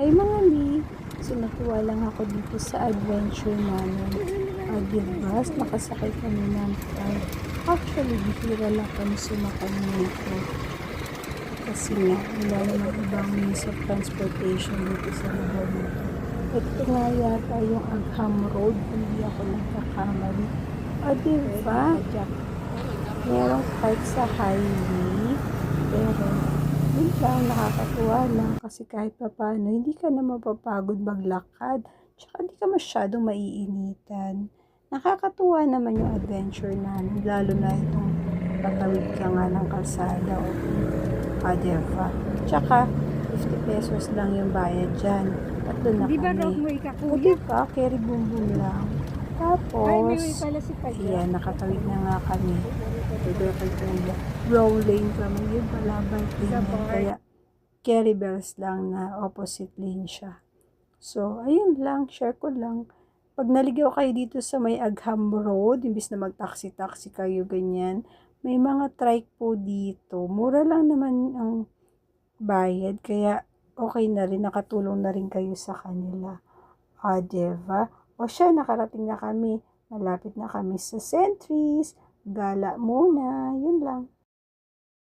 Ay mga mi, so natuwa lang ako dito sa adventure namin. Diba, nakasakay kami ng car. Actually, bihira lang kami sumakay nito. Kasi nga, wala namang ibang means of transportation dito sa lugar nito. Ito nga yata yung Agham Road, hindi ako nagkakamali. Diba? Merong part sa highway, pero yun lang, nakakatuwa lang kasi kahit papaano, hindi ka na mapapagod maglakad. Tsaka hindi ka masyadong maiinitan. Nakakatuwa naman yung adventure namin, lalo na itong patawid ka nga ng kalsada o diba? Tsaka, 50 pesos lang yung bayad dyan. Tatlo na Di ba kami. Rockaway ka, O kuya? diba, carry boom boom lang. Ay, may Tapos, pala si Padya. ayan, nakatawid na nga kami. Ito kay Kuya. Wrong lane kami. Yun pala, bike lane yan. Kaya, carry bells lang na opposite lane siya. So, ayun lang. Share ko lang. Pag naligaw kayo dito sa may Agham Road, imbis na mag-taxi-taxi kayo, ganyan, may mga trike po dito. Mura lang naman ang bayad. Kaya, okay na rin. Nakatulong na rin kayo sa kanila. Diba? O siya, nakarating na kami. Malapit na kami sa Centris. Gala muna. Yun lang.